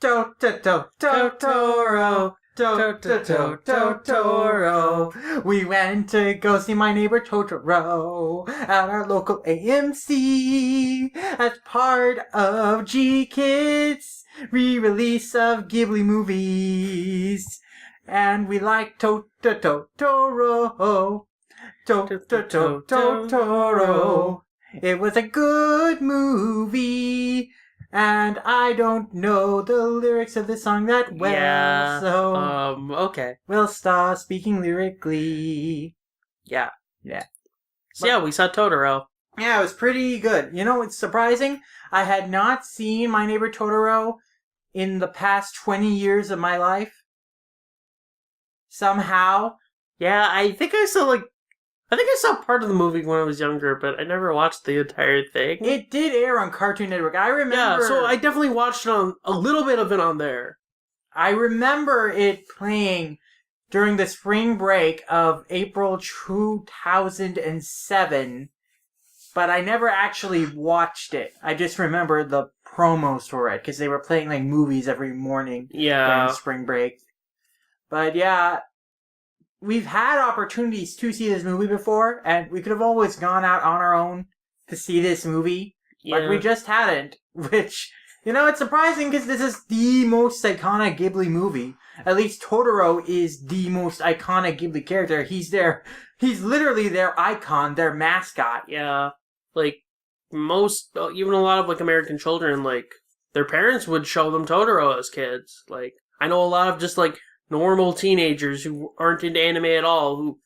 Totoro. Totoro. We went to go see My Neighbor Totoro at our local AMC as part of GKids re-release of Ghibli movies. And we like Totoro. Totoro. It was a good movie. And I don't know the lyrics of this song that well, so... okay. We'll start speaking lyrically. Yeah. Yeah. So we saw Totoro. Yeah, it was pretty good. You know, it's surprising. I had not seen My Neighbor Totoro in the past 20 years of my life. Somehow. Yeah, I think I saw part of the movie when I was younger, but I never watched the entire thing. It did air on Cartoon Network. I remember... Yeah, so I definitely watched it on a little bit of it on there. I remember it playing during the spring break of April 2007, but I never actually watched it. I just remember the promos for it, because they were playing like movies every morning during spring break. But yeah... We've had opportunities to see this movie before, and we could have always gone out on our own to see this movie, but we just hadn't, which, you know, it's surprising because this is the most iconic Ghibli movie. At least Totoro is the most iconic Ghibli character. He's literally their icon, their mascot. Yeah, like, even a lot of, like, American children, like, their parents would show them Totoro as kids. Like, I know a lot of just, like, normal teenagers who aren't into anime at all, who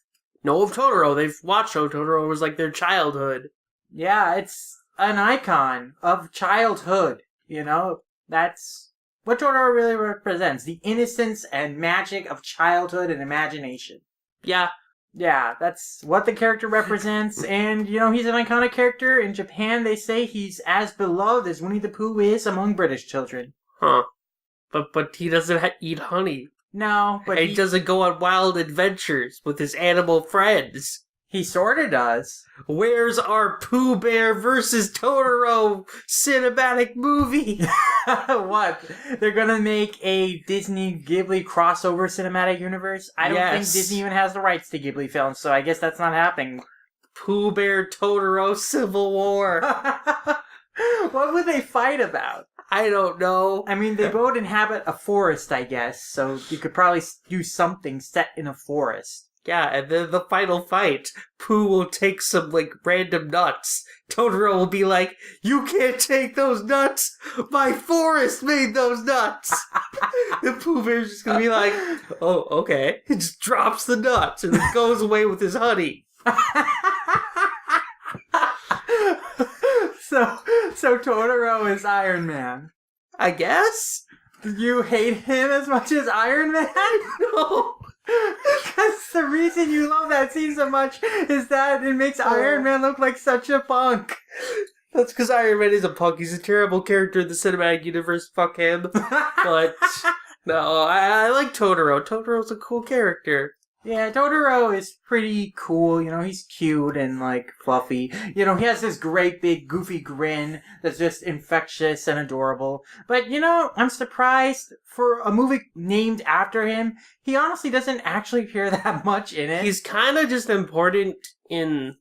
know of Totoro. They've watched Totoro. It was like their childhood. Yeah, it's an icon of childhood, you know? That's what Totoro really represents. The innocence and magic of childhood and imagination. Yeah. Yeah, that's what the character represents. And, you know, he's an iconic character. In Japan, they say he's as beloved as Winnie the Pooh is among British children. Huh. But he doesn't eat honey. No, but he doesn't go on wild adventures with his animal friends. He sorta does. Where's our Pooh Bear versus Totoro cinematic movie? What? They're gonna make a Disney Ghibli crossover cinematic universe? I don't think Disney even has the rights to Ghibli films, so I guess that's not happening. Pooh Bear Totoro Civil War. What would they fight about? I don't know. I mean, they both inhabit a forest, I guess, so you could probably do something set in a forest. Yeah, and then the final fight, Pooh will take some, like, random nuts. Totoro will be like, "You can't take those nuts! My forest made those nuts!" The Pooh Bear's just gonna be like, "Oh, okay." He just drops the nuts and then goes away with his honey. So Totoro is Iron Man. I guess? You hate him as much as Iron Man? No. Because the reason you love that scene so much is that it makes Iron Man look like such a punk. That's because Iron Man is a punk. He's a terrible character in the cinematic universe. Fuck him. But, no, I like Totoro. Totoro's a cool character. Yeah, Totoro is pretty cool. You know, he's cute and, like, fluffy. You know, he has this great big goofy grin that's just infectious and adorable. But, you know, I'm surprised for a movie named after him, he honestly doesn't actually appear that much in it. He's kind of just important in,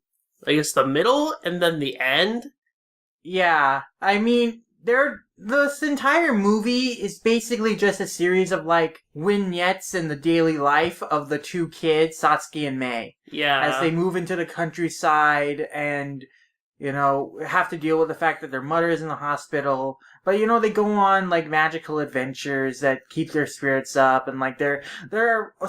I guess, the middle and then the end. Yeah, I mean, this entire movie is basically just a series of, like, vignettes in the daily life of the two kids, Satsuki and Mei. Yeah. As they move into the countryside and, you know, have to deal with the fact that their mother is in the hospital. But, you know, they go on, like, magical adventures that keep their spirits up. And, like, they're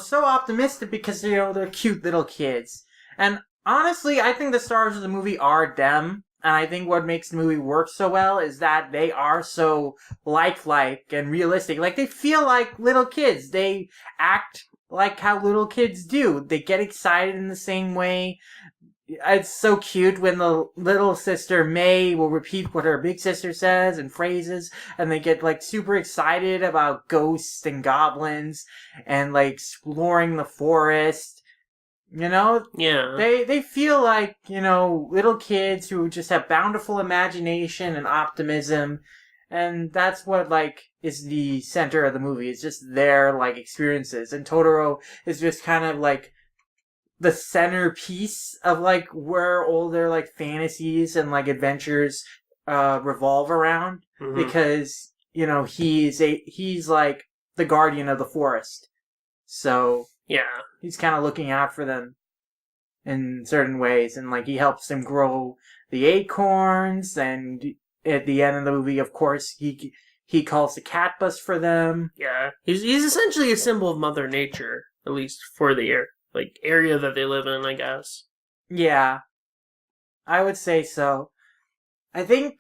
so optimistic because, you know, they're cute little kids. And honestly, I think the stars of the movie are them. And I think what makes the movie work so well is that they are so lifelike and realistic. Like, they feel like little kids. They act like how little kids do. They get excited in the same way. It's so cute when the little sister, May, will repeat what her big sister says and phrases. And they get, like, super excited about ghosts and goblins and, like, exploring the forest. You know? Yeah. They feel like, you know, little kids who just have bountiful imagination and optimism. And that's what, like, is the center of the movie. It's just their, like, experiences. And Totoro is just kind of, like, the centerpiece of, like, where all their, like, fantasies and, like, adventures revolve around. Mhm. Because, you know, he's, like, the guardian of the forest. So, Yeah. he's kind of looking out for them in certain ways. And, like, he helps them grow the acorns, and at the end of the movie, of course, he calls the cat bus for them. Yeah. He's essentially a symbol of Mother Nature, at least for the area that they live in, I guess. Yeah, I would say so. I think,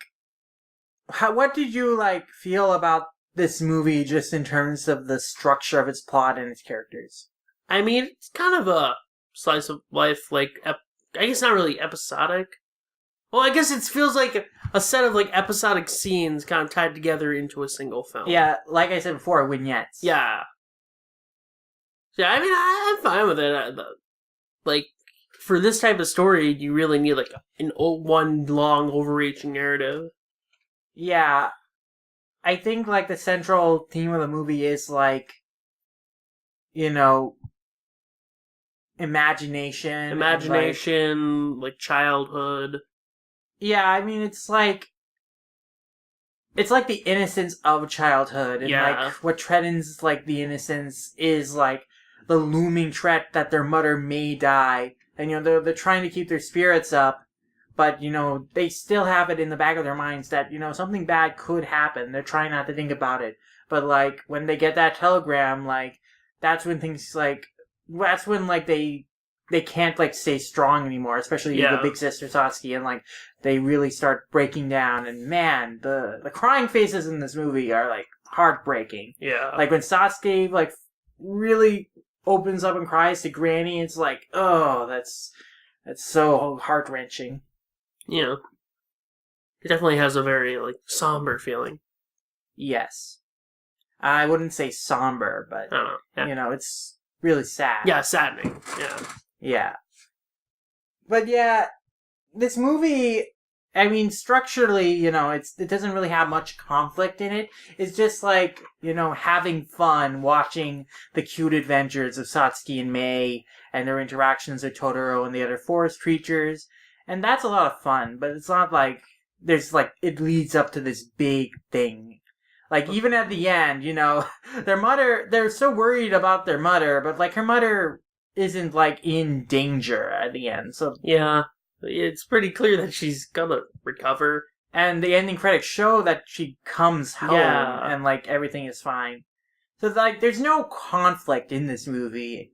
what did you, like, feel about this movie just in terms of the structure of its plot and its characters? I mean, it's kind of a slice of life, like, I guess not really episodic. Well, I guess it feels like a set of, like, episodic scenes kind of tied together into a single film. Yeah, like I said before, vignettes. Yeah. Yeah, I mean, I'm fine with it. Like, for this type of story, you really need, like, one long, overreaching narrative. Yeah. I think, like, the central theme of the movie is, like, you know, imagination. Imagination, like childhood. Yeah, I mean, it's like the innocence of childhood, and like what threatens like the innocence is like the looming threat that their mother may die, and you know they're trying to keep their spirits up, but you know they still have it in the back of their minds that you know something bad could happen. They're trying not to think about it, but like when they get that telegram, like that's when things like that's when like they can't like stay strong anymore, especially the big sister Satsuki, and like they really start breaking down. And man, the crying faces in this movie are like heartbreaking. Yeah, like when Sasuke like really opens up and cries to Granny, it's like, oh, that's so heart wrenching. Yeah, it definitely has a very like somber feeling. Yes, I wouldn't say somber, but I don't know. Yeah. You know, it's really sad. Yeah, saddening. Yeah. Yeah. But yeah, this movie, I mean, structurally, you know, it doesn't really have much conflict in it. It's just like, you know, having fun watching the cute adventures of Satsuki and Mei and their interactions with Totoro and the other forest creatures. And that's a lot of fun, but it's not like there's like, it leads up to this big thing. Like, even at the end, you know, their mother, they're so worried about their mother, but like her mother isn't like in danger at the end. So yeah, it's pretty clear that she's gonna recover. And the ending credits show that she comes home and like everything is fine. So like there's no conflict in this movie.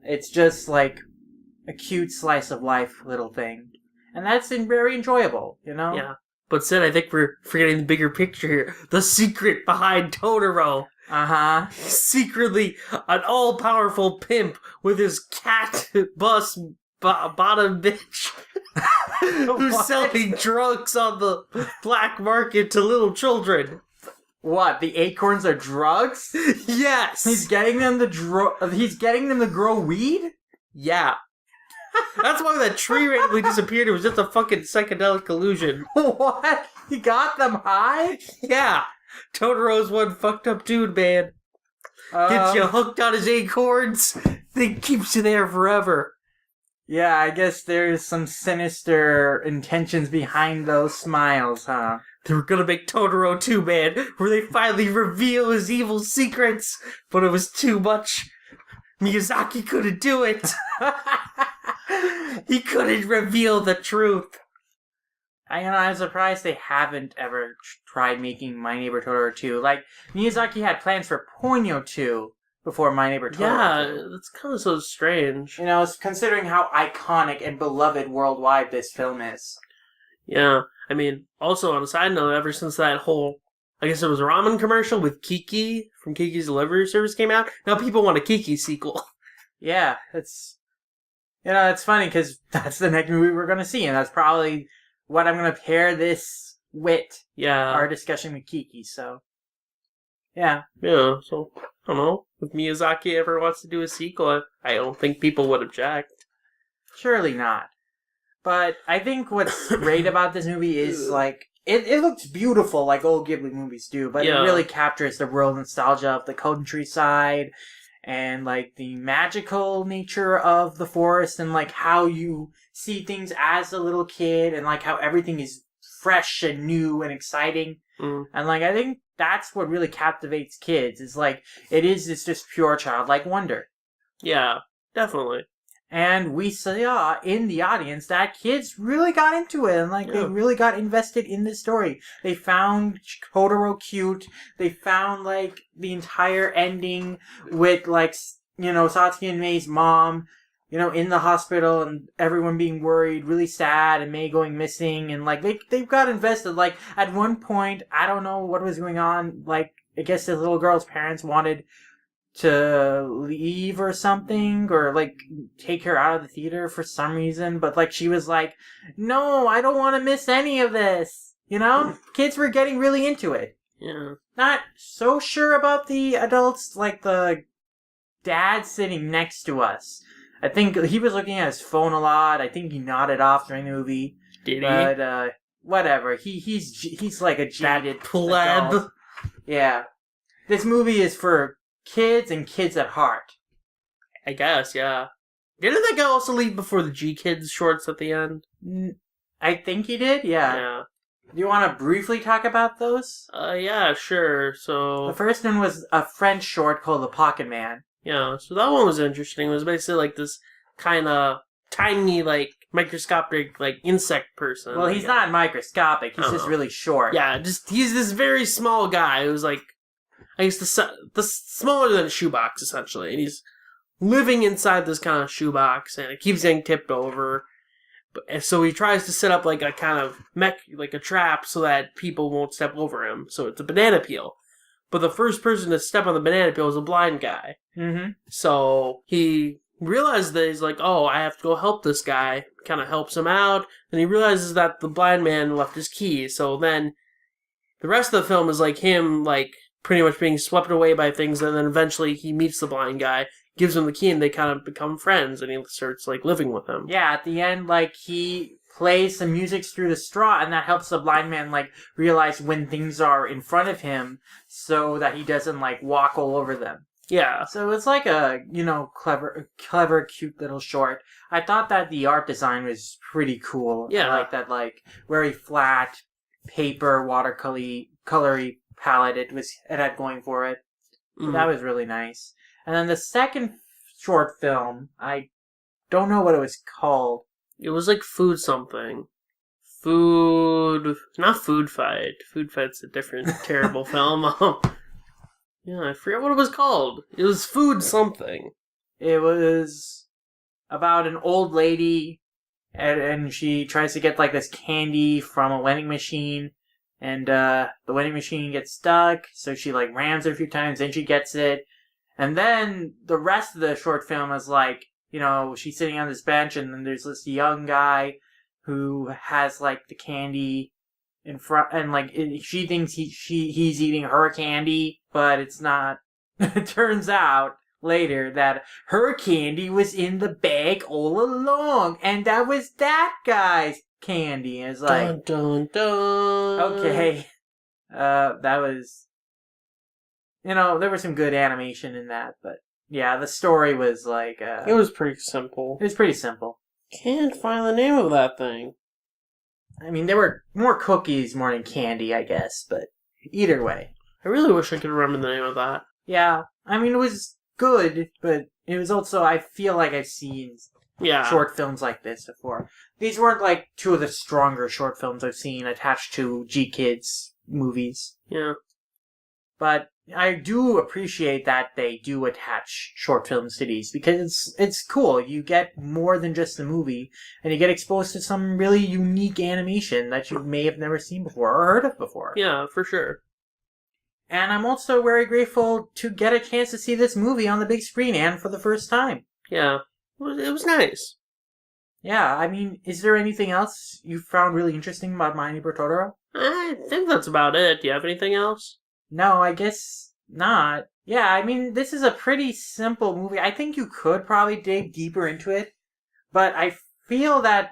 It's just like a cute slice of life little thing. And that's very enjoyable, you know? Yeah. But Sid, I think we're forgetting the bigger picture here. The secret behind Totoro. Uh-huh. Secretly an all-powerful pimp with his cat bus bottom bitch who's selling drugs on the black market to little children. What? The acorns are drugs? Yes. He's getting them to grow weed? Yeah. That's why that tree randomly disappeared. It was just a fucking psychedelic illusion. What? He got them high? Yeah. Totoro's one fucked up dude, man. Gets you hooked on his acorns. Thing keeps you there forever. Yeah, I guess there's some sinister intentions behind those smiles, huh? They were gonna make Totoro 2, man, where they finally reveal his evil secrets, but it was too much. Miyazaki couldn't do it. He couldn't reveal the truth. I'm surprised they haven't ever tried making My Neighbor Totoro 2. Like, Miyazaki had plans for Ponyo 2 before My Neighbor Totoro 2. Yeah, that's kind of so strange. You know, considering how iconic and beloved worldwide this film is. Yeah, I mean, also on a side note, ever since that whole, I guess it was a ramen commercial with Kiki from Kiki's Delivery Service came out, now people want a Kiki sequel. Yeah, it's funny because that's the next movie we're going to see, and that's probably what I'm going to pair this with. Yeah. Our discussion with Kiki, so. Yeah. Yeah, so, I don't know. If Miyazaki ever wants to do a sequel, I don't think people would object. Surely not. But I think what's great about this movie is, like, it looks beautiful like old Ghibli movies do, but Yeah. it really captures the real nostalgia of the countryside and like the magical nature of the forest and like how you see things as a little kid and like how everything is fresh and new and exciting. Mm. And like I think that's what really captivates kids. Is like it's just pure childlike wonder. Yeah, definitely. And we saw in the audience that kids really got into it and like they really got invested in the story. They found Totoro cute. They found like the entire ending with like, you know, Satsuki and Mei's mom, you know, in the hospital and everyone being worried, really sad, and Mei going missing, and like they got invested. Like at one point, I don't know what was going on, like I guess the little girl's parents wanted to leave or something, or like take her out of the theater for some reason, but like she was like, no, I don't want to miss any of this, you know. Kids were getting really into it. Yeah. Not so sure about the adults, like the dad sitting next to us. I think he was looking at his phone a lot. I think he nodded off during the movie. Did he? But whatever, he's like a jaded pleb. adult. Yeah, this movie is for kids and kids at heart. I guess, yeah. Didn't that guy also leave before the GKids shorts at the end? I think he did, yeah. Yeah. Do you want to briefly talk about those? Yeah, sure. So The first one was a French short called The Pocket Man. yeah, so that one was interesting. It was basically like this kind of tiny, like, microscopic, like, insect person. Well, he's not microscopic, he's just really short. Yeah, he's this very small guy who's like, I guess the smaller than a shoebox, essentially. And he's living inside this kind of shoebox, and it keeps getting tipped over. So he tries to set up like a kind of like a trap so that people won't step over him. So it's a banana peel. But the first person to step on the banana peel is a blind guy. Mm-hmm. So he realizes that he's like, oh, I have to go help this guy. Kind of helps him out. And he realizes that the blind man left his key. So then the rest of the film is like him, like, pretty much being swept away by things, and then eventually he meets the blind guy, gives him the key, and they kind of become friends, and he starts, like, living with him. Yeah, at the end, like, he plays some music through the straw, and that helps the blind man, like, realize when things are in front of him, so that he doesn't, like, walk all over them. Yeah. So it's like a, you know, clever, cute little short. I thought that the art design was pretty cool. Yeah. I like that, like, very flat paper, watercolor-y palette it had going for it. So that was really nice. And then the second short film, I don't know what it was called. It was like food something. Not Food Fight. Food Fight's a different terrible film. Yeah, I forget what it was called. It was food something. It was about an old lady, and she tries to get like this candy from a vending machine. And the vending machine gets stuck, so she like rams it a few times, then she gets it. And then the rest of the short film is like, you know, she's sitting on this bench, and then there's this young guy who has like the candy in front, and like she thinks he's eating her candy, but it's not. It turns out later that her candy was in the bag all along, and that was that guy's candy. And it's like, dun, dun, dun. Okay. That was, you know, there was some good animation in that, but yeah, the story was like, it was pretty simple. It was pretty simple. Can't find the name of that thing. I mean, there were more cookies more than candy, I guess, but either way. I really wish I could remember the name of that. Yeah, I mean, it was good, but it was also, I feel like I've seen short films like this before. These weren't like two of the stronger short films I've seen attached to GKids movies. Yeah. But I do appreciate that they do attach short films to these, because it's cool. You get more than just the movie, and you get exposed to some really unique animation that you may have never seen before or heard of before. Yeah, for sure. And I'm also very grateful to get a chance to see this movie on the big screen and for the first time. Yeah. It was nice. Yeah, I mean, is there anything else you found really interesting about My Neighbor Totoro? I think that's about it. Do you have anything else? No, I guess not. Yeah, I mean, this is a pretty simple movie. I think you could probably dig deeper into it, but I feel that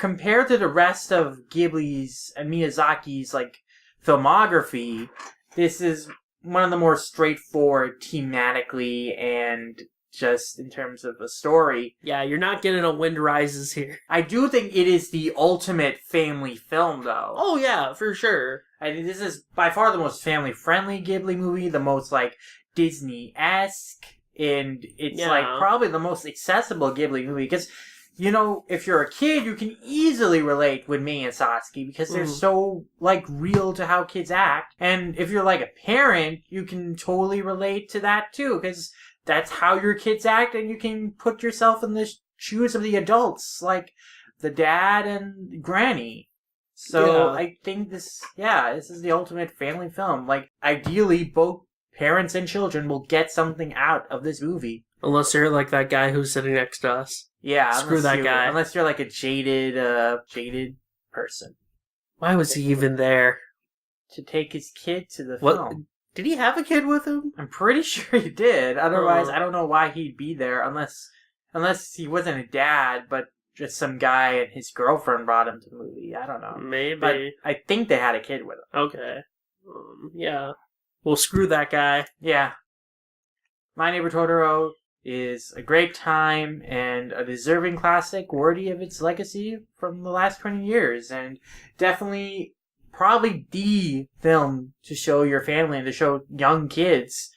compared to the rest of Ghibli's and Miyazaki's like filmography, this is one of the more straightforward thematically and just in terms of a story. Yeah, you're not getting a Wind Rises here. I do think it is the ultimate family film, though. Oh, yeah, for sure. I think this is by far the most family-friendly Ghibli movie, the most, like, Disney-esque, and it's, like, probably the most accessible Ghibli movie, because, you know, if you're a kid, you can easily relate with Mei and Satsuki, because they're so, like, real to how kids act, and if you're, like, a parent, you can totally relate to that, too, because that's how your kids act, and you can put yourself in the shoes of the adults, like the dad and granny. So I think this is the ultimate family film. Like, ideally, both parents and children will get something out of this movie. Unless you're like that guy who's sitting next to us. Yeah, screw that guy. Unless you're like a jaded person. Why was he even there? To take his kid to the film. Did he have a kid with him? I'm pretty sure he did. Otherwise, I don't know why he'd be there unless he wasn't a dad, but just some guy and his girlfriend brought him to the movie. I don't know. Maybe. But I think they had a kid with him. Okay. Yeah. Well, screw that guy. Yeah. My Neighbor Totoro is a great time and a deserving classic worthy of its legacy from the last 20 years. And definitely probably the film to show your family and to show young kids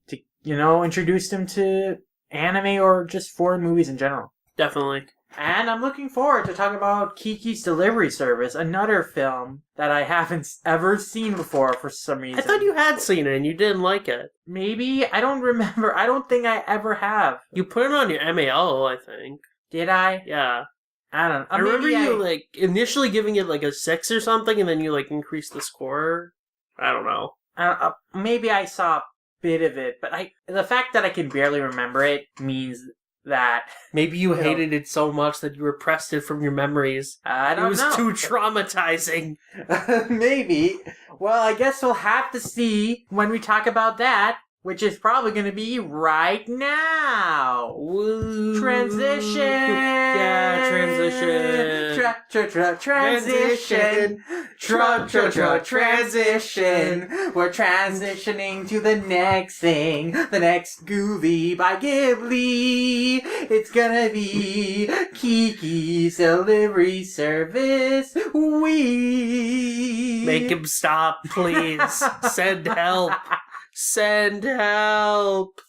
to, you know, introduce them to anime or just foreign movies in general. Definitely. And I'm looking forward to talking about Kiki's Delivery Service, another film that I haven't ever seen before for some reason. I thought you had seen it and you didn't like it. Maybe. I don't remember. I don't think I ever have. You put it on your MAO, I think. Did I? Yeah. I don't know. I remember you, like, initially giving it, like, a 6 or something, and then you, like, increased the score. I don't know. Maybe I saw a bit of it, but the fact that I can barely remember it means that... Maybe you hated it so much that you repressed it from your memories. I don't know. It was too traumatizing. Maybe. Well, I guess we'll have to see when we talk about that. Which is probably going to be right now. Woo. Transition. Yeah, transition. Transition. Transition. We're transitioning to the next thing. The next movie by Ghibli. It's gonna be Kiki's Delivery Service. Make him stop, please. Send help. Send help!